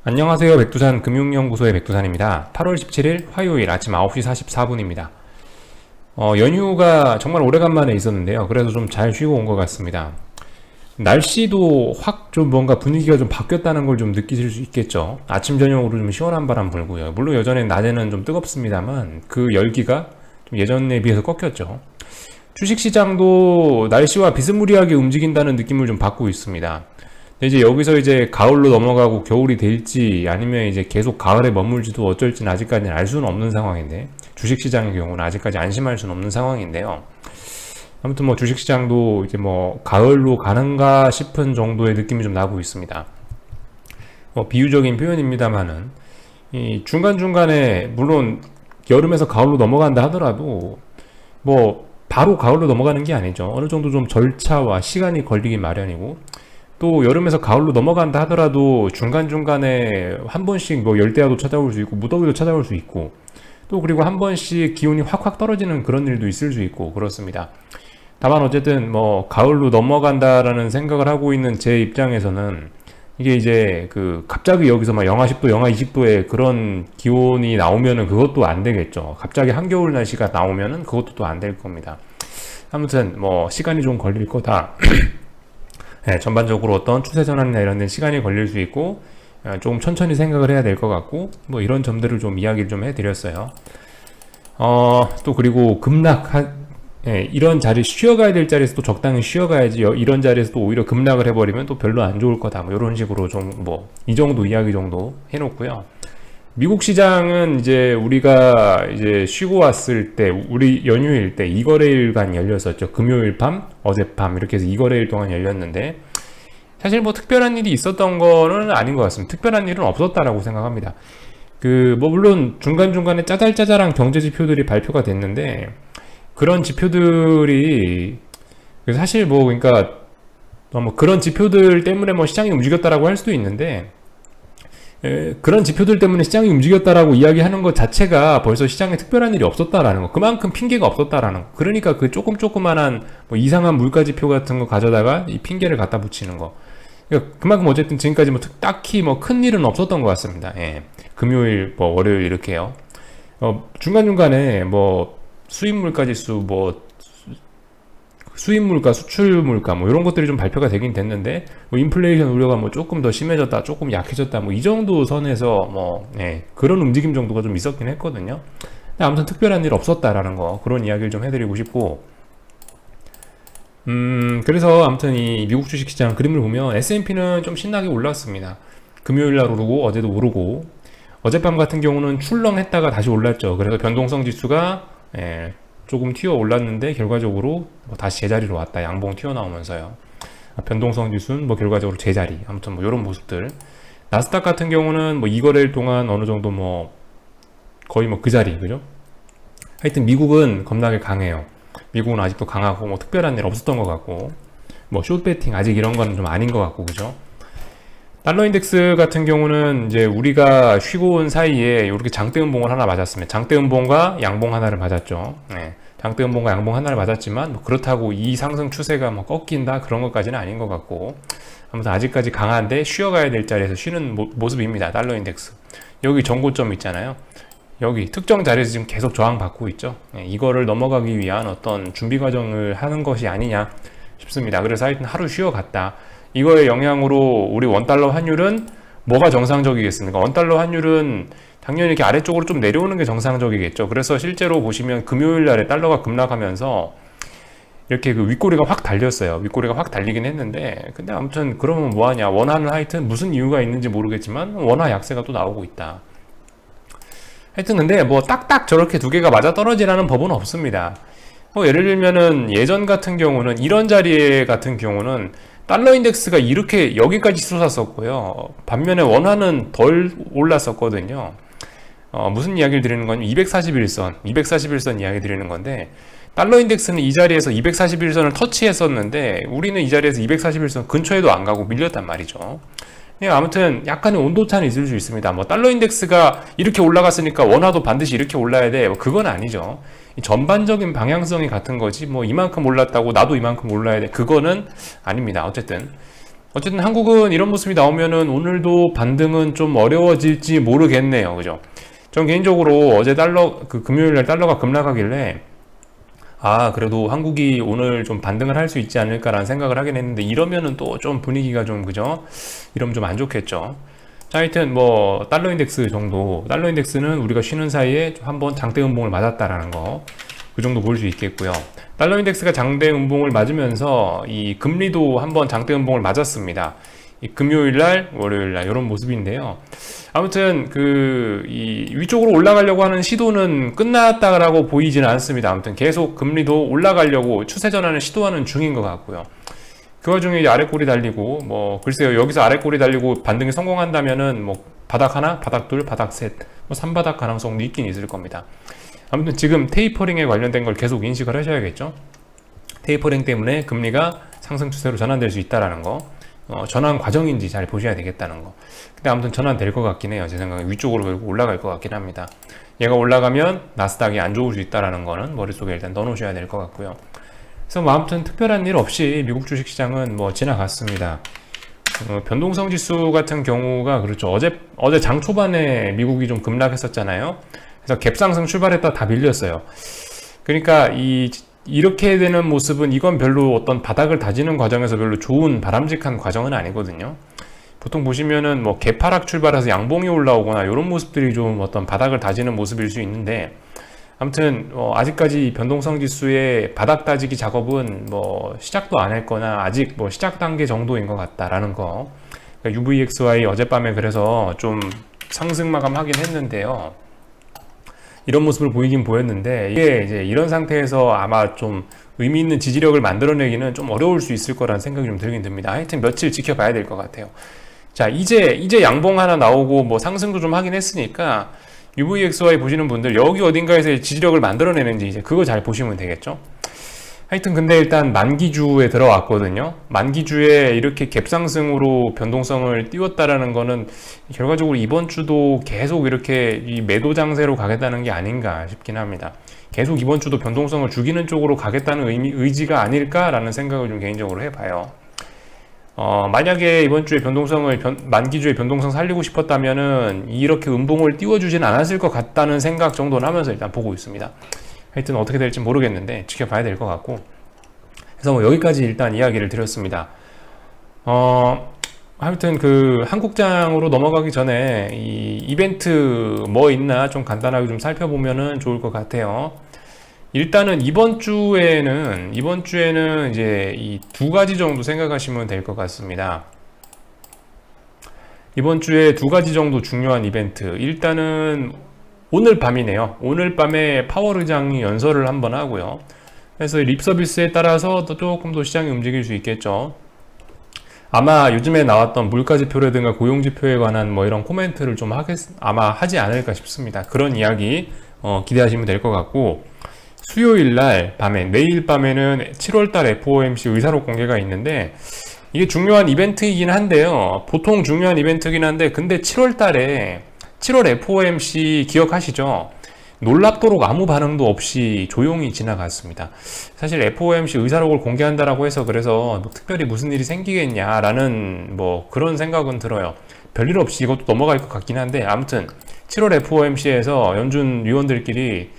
안녕하세요. 백두산 금융연구소의 백두산입니다. 8월 17일 화요일 아침 9시 44분입니다. 연휴가 정말 오래간만에 있었는데요. 그래서 좀 잘 쉬고 온 것 같습니다. 날씨도 확 좀 뭔가 분위기가 좀 바뀌었다는 걸 좀 느끼실 수 있겠죠. 아침 저녁으로 좀 시원한 바람 불고요. 물론 여전히 낮에는 좀 뜨겁습니다만 그 열기가 좀 예전에 비해서 꺾였죠. 주식시장도 날씨와 비스무리하게 움직인다는 느낌을 좀 받고 있습니다. 이제 여기서 이제 가을로 넘어가고 겨울이 될지 아니면 이제 계속 가을에 머물지도 어쩔지는 아직까지는 알 수는 없는 상황인데, 주식시장의 경우는 아직까지 안심할 수는 없는 상황인데요. 아무튼 뭐 주식시장도 이제 뭐 가을로 가는가 싶은 정도의 느낌이 좀 나고 있습니다. 비유적인 표현입니다만은 이 중간중간에 물론 여름에서 가을로 넘어간다 하더라도 뭐 바로 가을로 넘어가는 게 아니죠. 어느 정도 좀 절차와 시간이 걸리기 마련이고, 또 여름에서 가을로 넘어간다 하더라도 중간중간에 한 번씩 뭐 열대야도 찾아올 수 있고 무더위도 찾아올 수 있고, 또 그리고 한 번씩 기온이 확확 떨어지는 그런 일도 있을 수 있고 그렇습니다. 다만 어쨌든 뭐 가을로 넘어간다라는 생각을 하고 있는 제 입장에서는 이게 이제 그 갑자기 여기서 막 영하 10도, 영하 20도의 그런 기온이 나오면은 그것도 안 되겠죠. 갑자기 한겨울 날씨가 나오면은 그것도 또 안 될 겁니다. 아무튼 뭐 시간이 좀 걸릴 거다. 네, 전반적으로 어떤 추세 전환이나 이런 데 시간이 걸릴 수 있고, 조금 천천히 생각을 해야 될 것 같고, 뭐 이런 점들을 좀 이야기를 좀 해드렸어요. 또 그리고 이런 자리, 쉬어가야 될 자리에서 또 적당히 쉬어가야지, 이런 자리에서 또 오히려 급락을 해버리면 또 별로 안 좋을 거다. 뭐 이런 식으로 좀 뭐 이 정도 이야기 정도 해놓고요. 미국 시장은 이제 우리가 이제 쉬고 왔을 때, 우리 연휴일 때 2거래일간 열렸었죠. 금요일 밤, 어젯밤 이렇게 해서 2거래일 동안 열렸는데, 사실 뭐 특별한 일이 있었던 거는 아닌 것 같습니다. 특별한 일은 없었다라고 생각합니다. 뭐 물론 중간중간에 짜잘짜잘한 경제 지표들이 발표가 됐는데, 그런 지표들이 사실 뭐 그러니까 뭐 그런 지표들 때문에 뭐 시장이 움직였다라고 할 수도 있는데, 그런 지표들 때문에 시장이 움직였다라고 이야기하는 것 자체가 벌써 시장에 특별한 일이 없었다라는 거, 그만큼 핑계가 없었다라는 거. 그러니까 그 조그만한 뭐 이상한 물가 지표 같은 거 가져다가 이 핑계를 갖다 붙이는 거. 그러니까 그만큼 어쨌든 지금까지 뭐 딱히 뭐 큰 일은 없었던 것 같습니다. 예. 금요일, 뭐 월요일 이렇게요. 중간중간에 뭐 수입 물가 지수, 뭐 수입 물가, 수출 물가 뭐 이런 것들이 좀 발표가 되긴 됐는데, 뭐 인플레이션 우려가 뭐 조금 더 심해졌다, 조금 약해졌다, 뭐 이 정도 선에서 뭐 그런 움직임 정도가 좀 있었긴 했거든요. 근데 아무튼 특별한 일 없었다라는 거, 그런 이야기를 좀 해드리고 싶고, 그래서 아무튼 이 미국 주식시장 그림을 보면 S&P는 좀 신나게 올랐습니다. 금요일날 오르고 어제도 오르고, 어젯밤 같은 경우는 출렁했다가 다시 올랐죠. 그래서 변동성 지수가 조금 튀어 올랐는데 결과적으로 뭐 다시 제자리로 왔다. 양봉 튀어나오면서요. 변동성 지수는 뭐 결과적으로 제자리. 아무튼 뭐 이런 모습들. 나스닥 같은 경우는 뭐 2거래일 동안 어느 정도 뭐 거의 뭐 그 자리, 그죠? 하여튼 미국은 겁나게 강해요. 미국은 아직도 강하고 뭐 특별한 일 없었던 것 같고, 뭐 숏배팅 아직 이런 건 좀 아닌 것 같고, 그죠? 달러 인덱스 같은 경우는 이제 우리가 쉬고 온 사이에 이렇게 장대 음봉을 하나 맞았습니다. 장대 음봉과 양봉 하나를 맞았죠. 장대 음봉과 양봉 하나를 맞았지만 뭐 그렇다고 이 상승 추세가 뭐 꺾인다 그런 것까지는 아닌 것 같고, 아무튼 아직까지 강한데 쉬어가야 될 자리에서 쉬는 모습입니다. 달러 인덱스. 여기 전고점 있잖아요. 여기 특정 자리에서 지금 계속 저항받고 있죠. 이거를 넘어가기 위한 어떤 준비 과정을 하는 것이 아니냐 싶습니다. 그래서 하여튼 하루 쉬어갔다. 이거의 영향으로 우리 원달러 환율은 뭐가 정상적이겠습니까? 원달러 환율은 당연히 이렇게 아래쪽으로 좀 내려오는 게 정상적이겠죠. 그래서 실제로 보시면 금요일 날에 달러가 급락하면서 이렇게 그 윗꼬리가 확 달렸어요. 윗꼬리가 확 달리긴 했는데, 근데 아무튼 그러면 뭐하냐. 원화는 하여튼 무슨 이유가 있는지 모르겠지만 원화 약세가 또 나오고 있다. 하여튼 근데 뭐 딱딱 저렇게 두 개가 맞아 떨어지라는 법은 없습니다. 예를 들면은 예전 같은 경우는 이런 자리에 같은 경우는 달러 인덱스가 이렇게 여기까지 솟았었고요. 반면에 원화는 덜 올랐었거든요. 무슨 이야기를 드리는 거냐면 241선 이야기 드리는 건데, 달러 인덱스는 이 자리에서 241선을 터치했었는데 우리는 이 자리에서 241선 근처에도 안 가고 밀렸단 말이죠. 아무튼 약간의 온도차는 있을 수 있습니다. 뭐 달러 인덱스가 이렇게 올라갔으니까 원화도 반드시 이렇게 올라야 돼, 뭐 그건 아니죠. 전반적인 방향성이 같은 거지 뭐 이만큼 올랐다고 나도 이만큼 올라야 돼, 그거는 아닙니다. 어쨌든 어쨌든 한국은 이런 모습이 나오면은 오늘도 반등은 좀 어려워질지 모르겠네요. 그죠? 전 개인적으로 어제 금요일 날 달러가 급락하길래 그래도 한국이 오늘 좀 반등을 할 수 있지 않을까라는 생각을 하긴 했는데 이러면은 또 좀 분위기가 좀 그죠? 이러면 좀 안 좋겠죠. 자, 하여튼 뭐 달러 인덱스 정도, 달러 인덱스는 우리가 쉬는 사이에 한번 장대 음봉을 맞았다라는 거, 그 정도 볼 수 있겠고요. 달러 인덱스가 장대 음봉을 맞으면서 이 금리도 한번 장대 음봉을 맞았습니다. 이 금요일 날, 월요일 날 이런 모습인데요. 아무튼 이 위쪽으로 올라가려고 하는 시도는 끝났다라고 보이지는 않습니다. 아무튼 계속 금리도 올라가려고 추세 전환을 시도하는 중인 것 같고요. 그 와중에 이제 아래 꼬리 달리고 뭐 글쎄요, 여기서 아래 꼬리 달리고 반등이 성공한다면은 뭐 바닥 하나, 바닥 둘, 바닥 셋, 뭐 3바닥 가능성도 있긴 있을 겁니다. 아무튼 지금 테이퍼링에 관련된 걸 계속 인식을 하셔야겠죠. 테이퍼링 때문에 금리가 상승 추세로 전환될 수 있다라는 거, 전환 과정인지 잘 보셔야 되겠다는 거. 근데 아무튼 전환될 것 같긴 해요. 제 생각에 위쪽으로 결국 올라갈 것 같긴 합니다. 얘가 올라가면 나스닥이 안 좋을 수 있다라는 거는 머릿속에 일단 넣어놓으셔야 될 것 같고요. 그래서 뭐 아무튼 특별한 일 없이 미국 주식시장은 뭐 지나갔습니다. 변동성 지수 같은 경우가 그렇죠. 어제 장 초반에 미국이 좀 급락했었잖아요. 그래서 갭상승 출발했다 다 밀렸어요. 그러니까 이렇게 되는 모습은 이건 별로 어떤 바닥을 다지는 과정에서 별로 좋은 바람직한 과정은 아니거든요. 보통 보시면은 뭐 개파락 출발해서 양봉이 올라오거나 이런 모습들이 좀 어떤 바닥을 다지는 모습일 수 있는데, 아무튼 아직까지 변동성 지수의 바닥 다지기 작업은 뭐 시작도 안 했거나 아직 뭐 시작 단계 정도인 것 같다라는 거. 그러니까 UVXY 어젯밤에 그래서 좀 상승 마감하긴 했는데요. 이런 모습을 보이긴 보였는데 이게 이제 이런 상태에서 아마 좀 의미 있는 지지력을 만들어내기는 좀 어려울 수 있을 거라는 생각이 좀 들긴 듭니다. 하여튼 며칠 지켜봐야 될 것 같아요. 자, 이제 양봉 하나 나오고 뭐 상승도 좀 하긴 했으니까 UVXY 보시는 분들 여기 어딘가에서 지지력을 만들어내는지 이제 그거 잘 보시면 되겠죠. 하여튼 근데 일단 만기주에 들어왔거든요. 만기주에 이렇게 갭상승으로 변동성을 띄웠다라는 거는 결과적으로 이번 주도 계속 이렇게 이 매도 장세로 가겠다는 게 아닌가 싶긴 합니다. 계속 이번 주도 변동성을 죽이는 쪽으로 가겠다는 의지가 아닐까라는 생각을 좀 개인적으로 해봐요. 만약에 이번 주에 만기주의 변동성 살리고 싶었다면은 이렇게 음봉을 띄워주진 않았을 것 같다는 생각 정도는 하면서 일단 보고 있습니다. 하여튼 어떻게 될지 모르겠는데 지켜봐야 될 것 같고, 그래서 뭐 여기까지 일단 이야기를 드렸습니다. 하여튼 한국장으로 넘어가기 전에 이 이벤트 뭐 있나 좀 간단하게 좀 살펴보면은 좋을 것 같아요. 일단은 이번 주에는 이제 이 두 가지 정도 생각하시면 될 것 같습니다. 이번 주에 두 가지 정도 중요한 이벤트. 일단은 오늘 밤이네요. 오늘 밤에 파월 의장이 연설을 한번 하고요. 그래서 립 서비스에 따라서 또 조금 더 시장이 움직일 수 있겠죠. 아마 요즘에 나왔던 물가지표라든가 고용지표에 관한 뭐 이런 코멘트를 좀 아마 하지 않을까 싶습니다. 그런 이야기 기대하시면 될 것 같고, 수요일 날 밤에, 내일 밤에는 7월달 FOMC 의사록 공개가 있는데 이게 중요한 이벤트이긴 한데요. 보통 중요한 이벤트이긴 한데 근데 7월 FOMC 기억하시죠? 놀랍도록 아무 반응도 없이 조용히 지나갔습니다. 사실 FOMC 의사록을 공개한다라고 해서 그래서 뭐 특별히 무슨 일이 생기겠냐라는 뭐 그런 생각은 들어요. 별일 없이 이것도 넘어갈 것 같긴 한데, 아무튼 7월 FOMC에서 연준 위원들끼리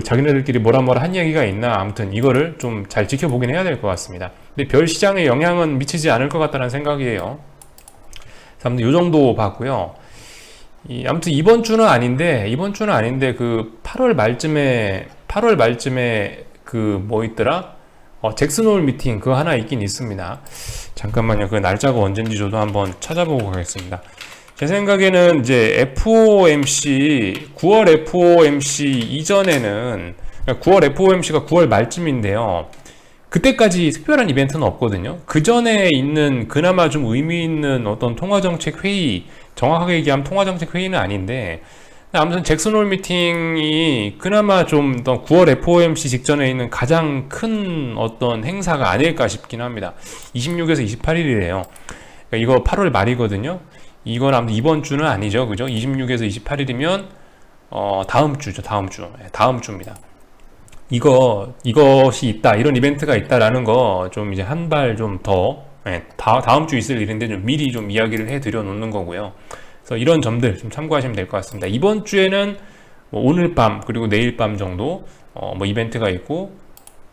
자기네들끼리 뭐라 한 이야기가 있나, 아무튼 이거를 좀 잘 지켜보긴 해야 될 것 같습니다. 근데 별 시장에 영향은 미치지 않을 것 같다는 생각이에요. 아무튼 이 정도 봤고요. 아무튼 이번 주는 아닌데 8월 말쯤에 뭐 있더라? 잭슨 홀 미팅 그거 하나 있긴 있습니다. 잠깐만요. 그 날짜가 언젠지 저도 한번 찾아보고 가겠습니다. 제 생각에는 이제 9월 FOMC 이전에는, 그러니까 9월 FOMC가 9월 말쯤인데요. 그때까지 특별한 이벤트는 없거든요. 그 전에 있는 그나마 좀 의미 있는 어떤 통화정책 회의, 정확하게 얘기하면 통화정책 회의는 아닌데, 아무튼 잭슨 홀 미팅이 그나마 좀 더 9월 FOMC 직전에 있는 가장 큰 어떤 행사가 아닐까 싶긴 합니다. 26에서 28일이래요. 그러니까 이거 8월 말이거든요. 이건 아무튼 이번 주는 아니죠. 그죠? 26에서 28일이면 다음 주죠. 다음 주입니다. 이것이 있다, 이런 이벤트가 있다라는 거 좀 이제 한 발 좀 더 다음 주 있을 일인데 좀 미리 좀 이야기를 해드려 놓는 거고요. 그래서 이런 점들 좀 참고하시면 될 것 같습니다. 이번 주에는 뭐 오늘 밤 그리고 내일 밤 정도 뭐 이벤트가 있고,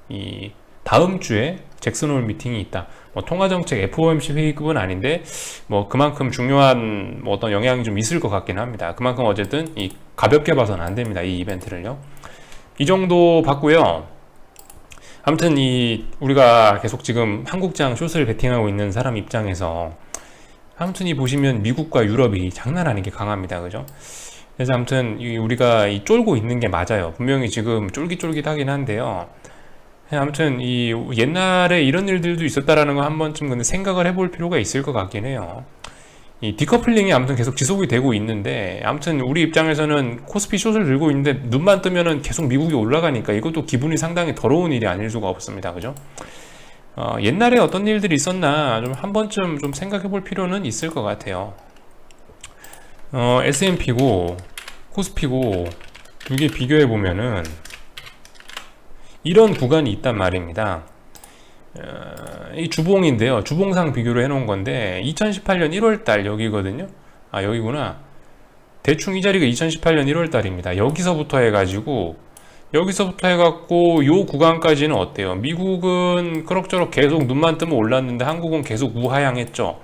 이 다음 주에 잭슨홀 미팅이 있다. 뭐 통화정책 FOMC 회의급은 아닌데 뭐 그만큼 중요한 뭐 어떤 영향이 좀 있을 것 같긴 합니다. 그만큼 어쨌든 이 가볍게 봐서는 안 됩니다. 이 이벤트를요. 이 정도 봤고요. 아무튼 이 우리가 계속 지금 한국장 숏을 베팅하고 있는 사람 입장에서 아무튼 이 보시면 미국과 유럽이 장난 아니게 강합니다. 그죠? 그래서 아무튼 우리가 이 쫄고 있는 게 맞아요. 분명히 지금 쫄깃쫄깃하긴 한데요. 아무튼 이 옛날에 이런 일들도 있었다라는 거 한 번쯤 근데 생각을 해볼 필요가 있을 것 같긴 해요. 이 디커플링이 아무튼 계속 지속이 되고 있는데, 아무튼 우리 입장에서는 코스피 숏을 들고 있는데 눈만 뜨면은 계속 미국이 올라가니까 이것도 기분이 상당히 더러운 일이 아닐 수가 없습니다. 그죠? 옛날에 어떤 일들이 있었나 좀 한 번쯤 좀 생각해 볼 필요는 있을 것 같아요. S&P고 코스피고 이게 비교해 보면은 이런 구간이 있단 말입니다. 이 주봉인데요. 주봉상 비교를 해놓은 건데 2018년 1월달 여기거든요. 아, 여기구나. 대충 이 자리가 2018년 1월달입니다. 여기서부터 해가지고 요 구간까지는 어때요? 미국은 그럭저럭 계속 눈만 뜨면 올랐는데 한국은 계속 우하향했죠.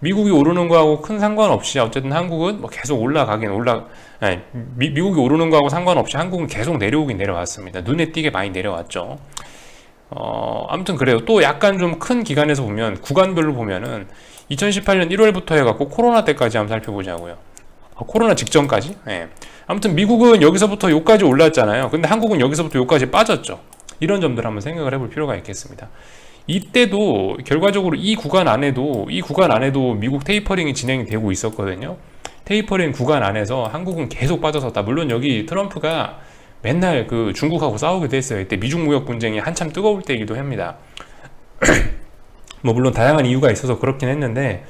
미국이 오르는 거하고 큰 상관없이 어쨌든 한국은 뭐 계속 미국이 오르는 거하고 상관없이 한국은 계속 내려오긴 내려왔습니다. 눈에 띄게 많이 내려왔죠. 아무튼 그래요. 또 약간 좀 큰 기간에서 보면, 구간별로 보면은 2018년 1월부터 해갖고 코로나 때까지 한번 살펴보자고요. 코로나 직전까지. 아무튼 미국은 여기서부터 여기까지 올랐잖아요. 근데 한국은 여기서부터 여기까지 빠졌죠. 이런 점들 한번 생각을 해볼 필요가 있겠습니다. 이때도 결과적으로 이 구간 안에도 미국 테이퍼링이 진행이 되고 있었거든요. 테이퍼링 구간 안에서 한국은 계속 빠져섰다. 물론 여기 트럼프가 맨날 그 중국하고 싸우기도 했어요. 이때 미중 무역 분쟁이 한참 뜨거울 때이기도 합니다. 뭐 물론 다양한 이유가 있어서 그렇긴 했는데,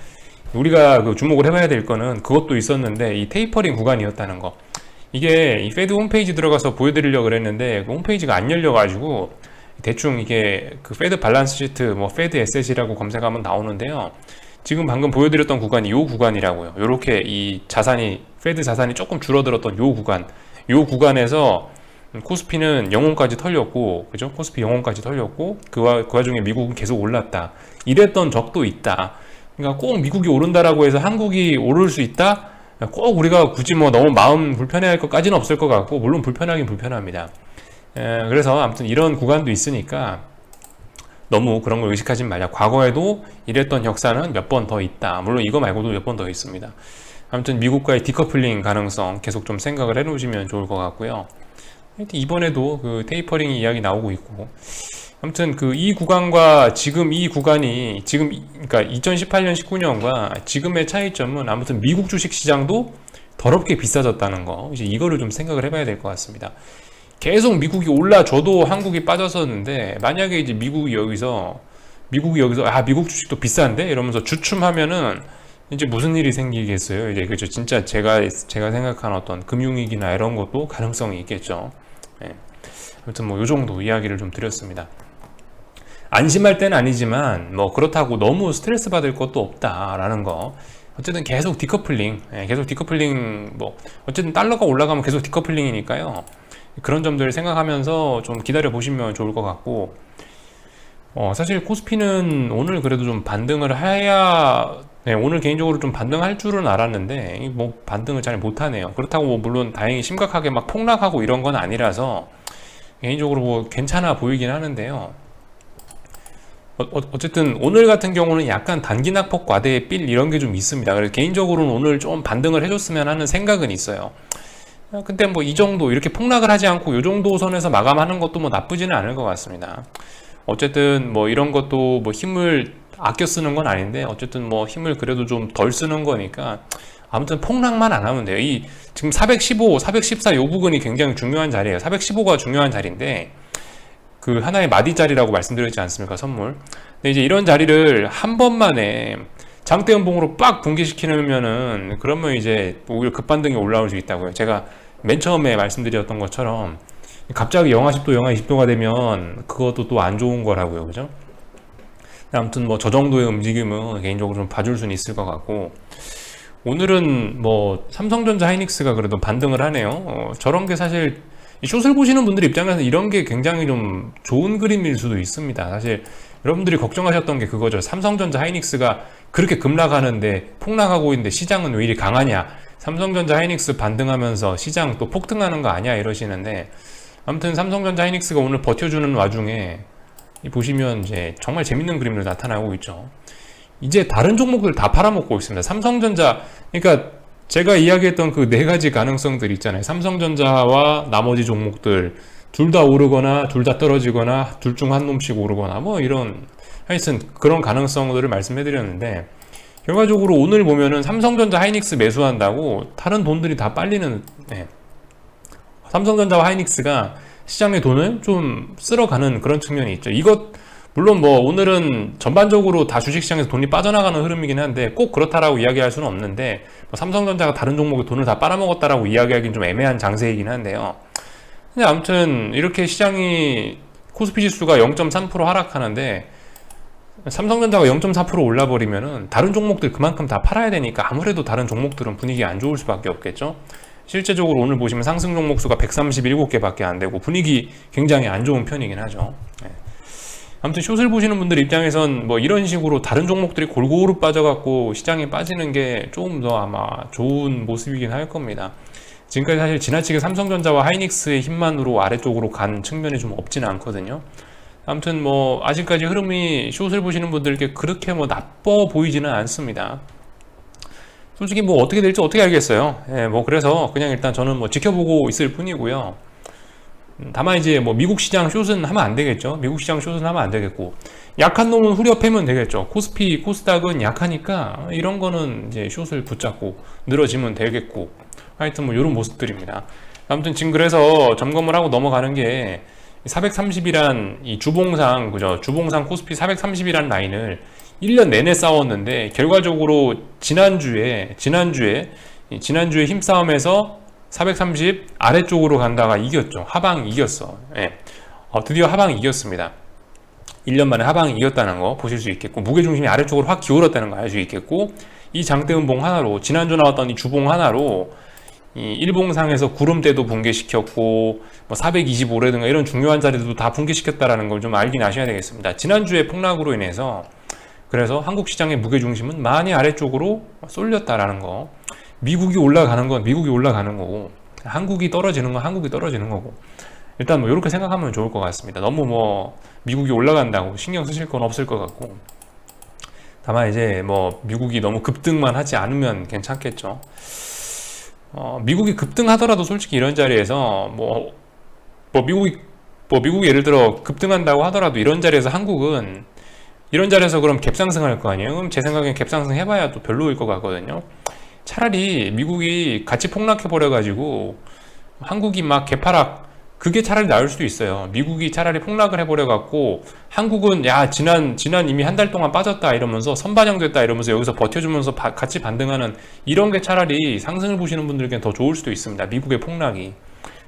우리가 그 주목을 해봐야 될 거는 그것도 있었는데 이 테이퍼링 구간이었다는 거. 이게 이 페드 홈페이지 들어가서 보여드리려고 그랬는데 그 홈페이지가 안 열려가지고 대충 이게 그 페드 밸런스 시트 뭐 페드 에셋이라고 검색하면 나오는데요. 지금 방금 보여드렸던 구간이 요 구간이라고요. 요렇게 이 페드 자산이 조금 줄어들었던 요 구간에서 코스피는 영혼까지 털렸고, 그죠? 코스피 영혼까지 털렸고, 그 와중에 미국은 계속 올랐다. 이랬던 적도 있다. 그러니까 꼭 미국이 오른다라고 해서 한국이 오를 수 있다? 꼭 우리가 굳이 뭐 너무 마음 불편해할 것까지는 없을 것 같고, 물론 불편하긴 불편합니다. 그래서 아무튼 이런 구간도 있으니까 너무 그런 걸 의식하지 말자. 과거에도 이랬던 역사는 몇 번 더 있다. 물론 이거 말고도 몇 번 더 있습니다. 아무튼 미국과의 디커플링 가능성 계속 좀 생각을 해 놓으시면 좋을 것 같고요. 이번에도 그 테이퍼링 이야기 나오고 있고, 아무튼 그 이 구간과 지금 이 구간이 그러니까 2018년 19년과 지금의 차이점은 아무튼 미국 주식 시장도 더럽게 비싸졌다는 거, 이제 이거를 좀 생각을 해봐야 될 것 같습니다. 계속 미국이 올라줘도 한국이 빠졌었는데, 만약에 이제 미국이 여기서 미국 주식도 비싼데 이러면서 주춤하면은 이제 무슨 일이 생기겠어요? 이제 그죠? 진짜 제가 생각한 어떤 금융위기나 이런 것도 가능성이 있겠죠. 아무튼 뭐 요 정도 이야기를 좀 드렸습니다. 안심할 때는 아니지만 뭐 그렇다고 너무 스트레스 받을 것도 없다라는 거. 어쨌든 계속 디커플링 뭐 어쨌든 달러가 올라가면 계속 디커플링이니까요. 그런 점들을 생각하면서 좀 기다려 보시면 좋을 것 같고, 사실 코스피는 오늘 그래도 좀 반등을 오늘 개인적으로 좀 반등할 줄은 알았는데 뭐 반등을 잘 못하네요. 그렇다고 뭐 물론 다행히 심각하게 막 폭락하고 이런 건 아니라서 개인적으로 뭐 괜찮아 보이긴 하는데요. 어쨌든 오늘 같은 경우는 약간 단기 낙폭 과대의 빌 이런 게 좀 있습니다. 그래서 개인적으로는 오늘 좀 반등을 해줬으면 하는 생각은 있어요. 근데 뭐 이 정도 이렇게 폭락을 하지 않고 이 정도 선에서 마감하는 것도 뭐 나쁘지는 않을 것 같습니다. 어쨌든 뭐 이런 것도 뭐 힘을 아껴 쓰는 건 아닌데, 어쨌든 뭐 힘을 그래도 좀 덜 쓰는 거니까 아무튼 폭락만 안 하면 돼요. 지금 415, 414 요 부분이 굉장히 중요한 자리예요. 415가 중요한 자리인데 그 하나의 마디 자리라고 말씀드렸지 않습니까? 선물. 근데 이제 이런 자리를 한 번만에 장대 연봉으로 빡 붕괴시키면은, 그러면 이제 오히려 급반등이 올라올 수 있다고요. 제가 맨 처음에 말씀드렸던 것처럼 갑자기 영하 10도, 영하 20도가 되면 그것도 또 안 좋은 거라고요. 그죠? 아무튼 뭐 저 정도의 움직임은 개인적으로 좀 봐줄 수는 있을 것 같고, 오늘은 뭐 삼성전자 하이닉스가 그래도 반등을 하네요. 저런 게 사실 이 숏을 보시는 분들 입장에서 이런 게 굉장히 좀 좋은 그림일 수도 있습니다. 사실 여러분들이 걱정하셨던 게 그거죠. 삼성전자 하이닉스가 그렇게 급락하는데 폭락하고 있는데 시장은 왜 이리 강하냐, 삼성전자 하이닉스 반등하면서 시장 또 폭등하는 거 아니야 이러시는데, 아무튼 삼성전자 하이닉스가 오늘 버텨주는 와중에 보시면 이제 정말 재밌는 그림으로 나타나고 있죠. 이제 다른 종목들 다 팔아먹고 있습니다. 삼성전자, 그러니까 제가 이야기했던 그 네 가지 가능성들 있잖아요. 삼성전자와 나머지 종목들 둘 다 오르거나 둘 다 떨어지거나 둘 중 한 놈씩 오르거나 뭐 이런, 하여튼 그런 가능성들을 말씀해 드렸는데, 결과적으로 오늘 보면은 삼성전자 하이닉스 매수한다고 다른 돈들이 다 빨리는, 삼성전자와 하이닉스가 시장의 돈을 좀 쓸어가는 그런 측면이 있죠. 이것 물론 뭐 오늘은 전반적으로 다 주식시장에서 돈이 빠져나가는 흐름이긴 한데 꼭 그렇다라고 이야기할 수는 없는데, 뭐 삼성전자가 다른 종목에 돈을 다 빨아먹었다라고 이야기하기는 좀 애매한 장세이긴 한데요. 근데 아무튼 이렇게 시장이 코스피 지수가 0.3% 하락하는데 삼성전자가 0.4% 올라버리면은 다른 종목들 그만큼 다 팔아야 되니까 아무래도 다른 종목들은 분위기 안 좋을 수밖에 없겠죠. 실제적으로 오늘 보시면 상승 종목 수가 137개밖에 안 되고 분위기 굉장히 안 좋은 편이긴 하죠. 아무튼 숏을 보시는 분들 입장에선 뭐 이런 식으로 다른 종목들이 골고루 빠져갖고 시장에 빠지는 게 조금 더 아마 좋은 모습이긴 할 겁니다. 지금까지 사실 지나치게 삼성전자와 하이닉스의 힘만으로 아래쪽으로 간 측면이 좀 없지는 않거든요. 아무튼 뭐 아직까지 흐름이 숏을 보시는 분들께 그렇게 뭐 나빠 보이지는 않습니다. 솔직히 뭐 어떻게 될지 어떻게 알겠어요. 뭐 그래서 그냥 일단 저는 뭐 지켜보고 있을 뿐이고요. 다만 이제 뭐 미국 시장 숏은 하면 안 되겠죠. 미국 시장 숏은 하면 안 되겠고, 약한 놈은 후려 패면 되겠죠. 코스피, 코스닥은 약하니까 이런 거는 이제 숏을 붙잡고 늘어지면 되겠고, 하여튼 뭐 이런 모습들입니다. 아무튼 지금 그래서 점검을 하고 넘어가는 게 430이란 이 주봉상, 그죠? 주봉상 코스피 430이란 라인을 1년 내내 싸웠는데 결과적으로 지난주에 힘싸움에서 430 아래쪽으로 간다가 이겼죠. 하방 이겼어. 드디어 하방 이겼습니다. 1년 만에 하방 이겼다는 거 보실 수 있겠고, 무게중심이 아래쪽으로 확 기울었다는 거 알 수 있겠고, 이 장대음봉 하나로, 지난주 나왔던 이 주봉 하나로 이 일봉상에서 구름대도 붕괴시켰고, 뭐 425라든가 이런 중요한 자리도 다 붕괴시켰다라는 걸 좀 알긴 아셔야 되겠습니다. 지난주에 폭락으로 인해서 그래서 한국 시장의 무게중심은 많이 아래쪽으로 쏠렸다라는 거. 미국이 올라가는 건 미국이 올라가는 거고, 한국이 떨어지는 건 한국이 떨어지는 거고, 일단 뭐 이렇게 생각하면 좋을 것 같습니다. 너무 뭐 미국이 올라간다고 신경 쓰실 건 없을 것 같고, 다만 이제 뭐 미국이 너무 급등만 하지 않으면 괜찮겠죠. 미국이 급등하더라도 솔직히 이런 자리에서 미국이 예를 들어 급등한다고 하더라도 이런 자리에서 한국은 이런 자리에서 그럼 갭상승할 거 아니에요? 그럼 제 생각엔 갭상승 해봐야 또 별로일 것 같거든요. 차라리 미국이 같이 폭락해버려가지고 한국이 막 개파락, 그게 차라리 나을 수도 있어요. 미국이 차라리 폭락을 해버려갖고 한국은 야 지난 이미 한 달 동안 빠졌다 이러면서 선반영됐다 이러면서 여기서 버텨주면서 같이 반등하는 이런 게 차라리 상승을 보시는 분들께는 더 좋을 수도 있습니다. 미국의 폭락이.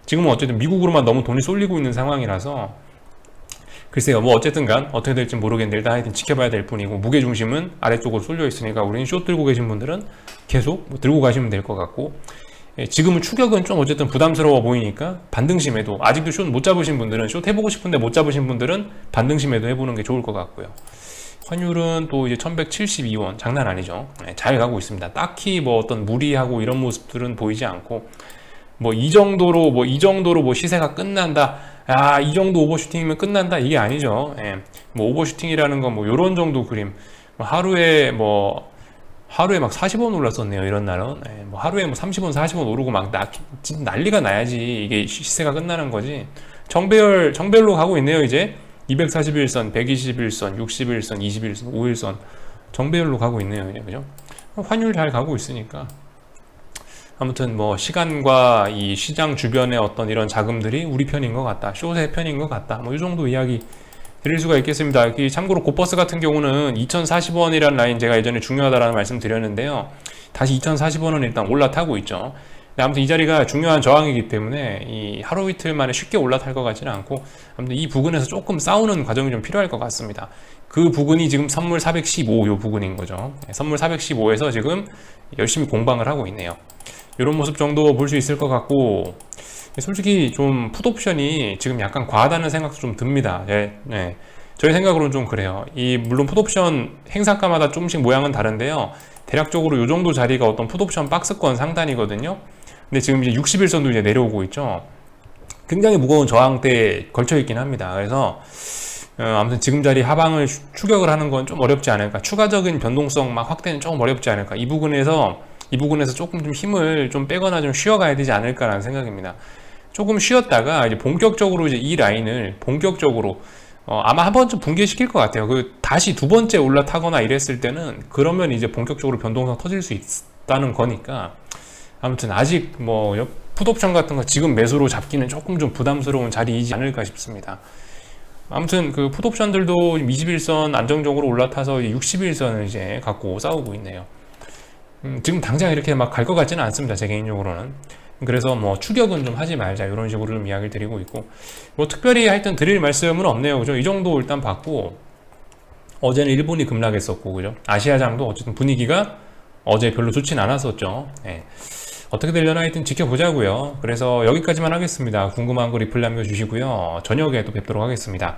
지금은 어쨌든 미국으로만 너무 돈이 쏠리고 있는 상황이라서 글쎄요, 뭐 어쨌든 간 어떻게 될지 모르겠는데 일단 하여튼 지켜봐야 될 뿐이고, 무게중심은 아래쪽으로 쏠려 있으니까 우리는 숏 들고 계신 분들은 계속 뭐 들고 가시면 될 것 같고, 지금은 추격은 좀 어쨌든 부담스러워 보이니까 반등심에도, 아직도 숏 못 잡으신 분들은, 숏 해보고 싶은데 못 잡으신 분들은 반등심에도 해보는 게 좋을 것 같고요. 환율은 또 이제 1172원, 장난 아니죠. 잘 가고 있습니다. 딱히 뭐 어떤 무리하고 이런 모습들은 보이지 않고, 뭐 이 정도로 뭐 시세가 끝난다, 이 정도 오버슈팅이면 끝난다, 이게 아니죠. 뭐 오버슈팅이라는 건 뭐 요런 정도 그림, 하루에 막 40원 올랐었네요. 이런 날은. 뭐 하루에 뭐 30원, 40원 오르고 막 난리가 나야지 이게 시세가 끝나는 거지. 정배열로 가고 있네요. 이제 241선, 121선, 61선, 21선, 5일선 정배열로 가고 있네요. 그죠? 환율 잘 가고 있으니까. 아무튼 뭐 시간과 이 시장 주변의 어떤 이런 자금들이 우리 편인 것 같다, 숏의 편인 것 같다, 뭐 이 정도 이야기 드릴 수가 있겠습니다. 참고로 고버스 같은 경우는 2040원이라는 라인 제가 예전에 중요하다라는 말씀 드렸는데요. 다시 2040원은 일단 올라타고 있죠. 아무튼 이 자리가 중요한 저항이기 때문에 이 하루 이틀 만에 쉽게 올라탈 것 같지는 않고, 아무튼 이 부근에서 조금 싸우는 과정이 좀 필요할 것 같습니다. 그 부근이 지금 선물 415 요 부근인 거죠. 선물 415에서 지금 열심히 공방을 하고 있네요. 이런 모습 정도 볼 수 있을 것 같고, 솔직히 좀 풋옵션이 지금 약간 과하다는 생각도 좀 듭니다. 저희 생각으로는 좀 그래요. 물론 풋옵션 행사가마다 조금씩 모양은 다른데요. 대략적으로 요 정도 자리가 어떤 풋옵션 박스권 상단이거든요. 근데 지금 이제 60일선도 이제 내려오고 있죠. 굉장히 무거운 저항대에 걸쳐 있긴 합니다. 그래서 아무튼 지금 자리 하방을 추격을 하는 건 좀 어렵지 않을까. 추가적인 변동성 막 확대는 조금 어렵지 않을까. 이 부분에서 조금 좀 힘을 좀 빼거나 좀 쉬어가야 되지 않을까라는 생각입니다. 조금 쉬었다가 이제 본격적으로 이제 이 라인을 본격적으로 아마 한 번쯤 붕괴시킬 것 같아요. 다시 두 번째 올라타거나 이랬을 때는 그러면 이제 본격적으로 변동성 터질 수 있다는 거니까. 아무튼 아직 풋옵션 같은 거 지금 매수로 잡기는 조금 좀 부담스러운 자리이지 않을까 싶습니다. 아무튼 그 풋옵션들도 21선 안정적으로 올라타서 60일선을 이제 갖고 싸우고 있네요. 지금 당장 이렇게 막 갈 것 같지는 않습니다. 제 개인적으로는. 그래서 추격은 좀 하지 말자 이런 식으로 좀 이야기를 드리고 있고, 특별히 하여튼 드릴 말씀은 없네요. 그죠? 이 정도 일단 봤고, 어제는 일본이 급락했었고, 그죠? 아시아장도 어쨌든 분위기가 어제 별로 좋진 않았었죠. 네. 어떻게 되려나 하여튼 지켜보자고요. 그래서 여기까지만 하겠습니다. 궁금한 거 리플 남겨주시고요. 저녁에 또 뵙도록 하겠습니다.